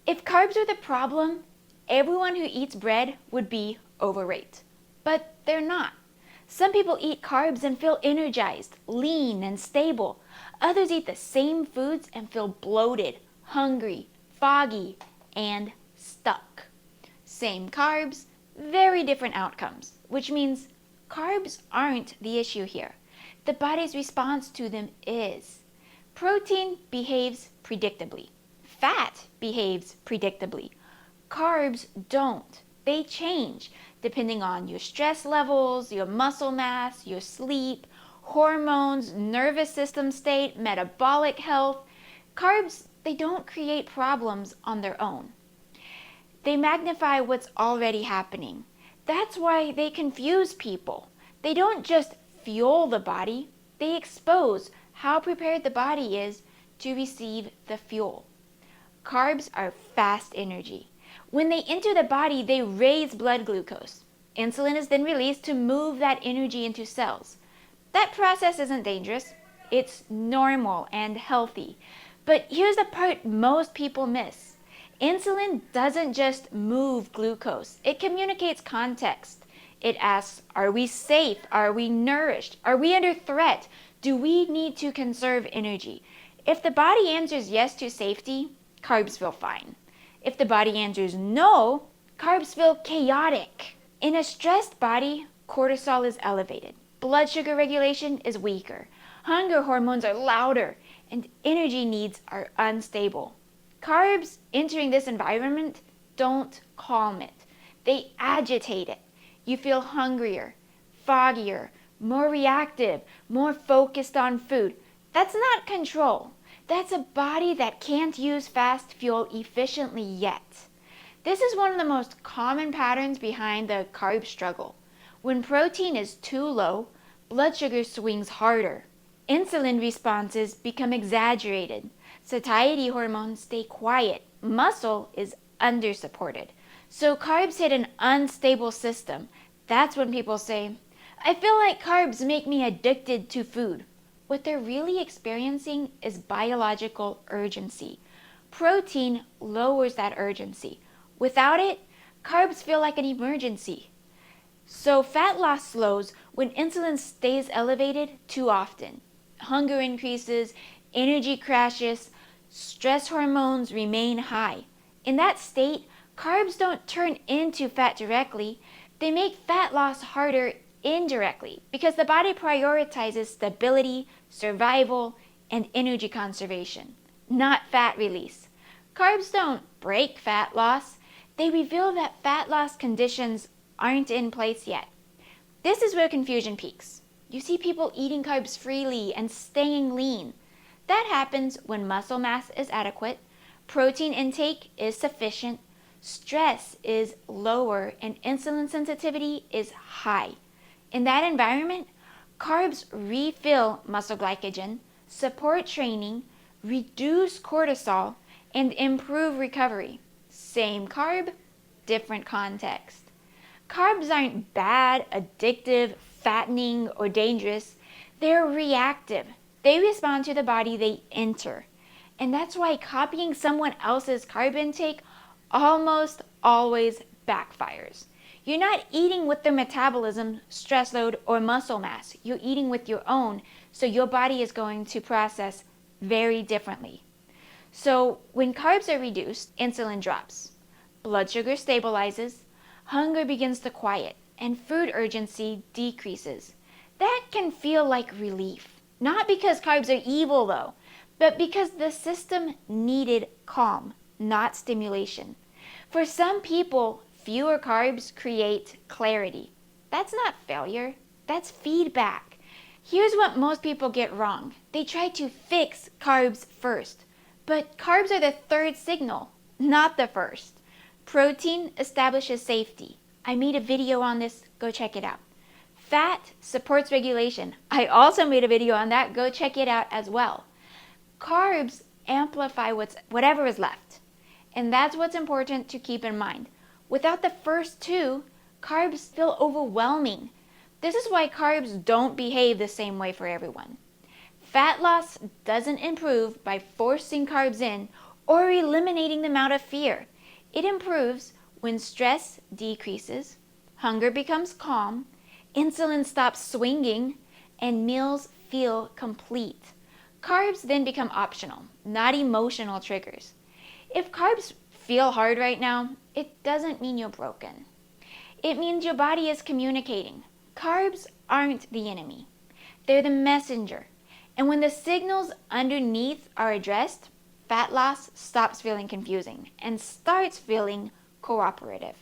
If carbs were the problem, everyone who eats bread would be overweight. But they're not. Some people eat carbs and feel energized, lean, and stable. Others eat the same foods and feel bloated, hungry, foggy, and stuck. Same carbs, very different outcomes, which means carbs aren't the issue here. The body's response to them is. Protein behaves predictably. Fat behaves predictably. Carbs don't. They change depending on your stress levels, your muscle mass, your sleep, hormones, nervous system state, metabolic health. Carbs, they don't create problems on their own. They magnify what's already happening. That's why they confuse people. They don't just fuel the body, they expose how prepared the body is to receive the fuel. Carbs are fast energy. When they enter the body, they raise blood glucose. Insulin is then released to move that energy into cells. That process isn't dangerous. It's normal and healthy. But here's the part most people miss. Insulin doesn't just move glucose. It communicates context. It asks, are we safe? Are we nourished? Are we under threat? Do we need to conserve energy? If the body answers yes to safety, carbs feel fine. If the body answers no, carbs feel chaotic. In a stressed body, cortisol is elevated. Blood sugar regulation is weaker. Hunger hormones are louder, and energy needs are unstable. Carbs entering this environment don't calm it. They agitate it. You feel hungrier, foggier, more reactive, more focused on food. That's not control. That's a body that can't use fast fuel efficiently yet. This is one of the most common patterns behind the carb struggle. When protein is too low, blood sugar swings harder. Insulin responses become exaggerated. Satiety hormones stay quiet. Muscle is undersupported. So carbs hit an unstable system. That's when people say, I feel like carbs make me addicted to food. What they're really experiencing is biological urgency. Protein lowers that urgency. Without it, carbs feel like an emergency. So fat loss slows when insulin stays elevated too often. Hunger increases, energy crashes, stress hormones remain high. In that state, carbs don't turn into fat directly. They make fat loss harder indirectly because the body prioritizes stability, survival, and energy conservation, not fat release. Carbs don't break fat loss. They reveal that fat loss conditions aren't in place yet. This is where confusion peaks. You see people eating carbs freely and staying lean. That happens when muscle mass is adequate, protein intake is sufficient, stress is lower, and insulin sensitivity is high. In that environment, carbs refill muscle glycogen, support training, reduce cortisol, and improve recovery. Same carb, different context. Carbs aren't bad, addictive, fattening, or dangerous. They're reactive. They respond to the body they enter. And that's why copying someone else's carb intake almost always backfires. You're not eating with their metabolism, stress load, or muscle mass. You're eating with your own, so your body is going to process very differently. So when carbs are reduced, insulin drops, blood sugar stabilizes, hunger begins to quiet, and food urgency decreases. That can feel like relief. Not because carbs are evil though, but because the system needed calm, not stimulation. For some people, fewer carbs create clarity. That's not failure, that's feedback. Here's what most people get wrong. They try to fix carbs first, but carbs are the third signal, not the first. Protein establishes safety. I made a video on this, go check it out. Fat supports regulation. I also made a video on that, go check it out as well. Carbs amplify whatever is left. And that's what's important to keep in mind. Without the first two, carbs feel overwhelming. This is why carbs don't behave the same way for everyone. Fat loss doesn't improve by forcing carbs in or eliminating them out of fear. It improves when stress decreases, hunger becomes calm, insulin stops swinging, and meals feel complete. Carbs then become optional, not emotional triggers. If carbs feel hard right now, it doesn't mean you're broken. It means your body is communicating. Carbs aren't the enemy. They're the messenger. And when the signals underneath are addressed, fat loss stops feeling confusing and starts feeling cooperative.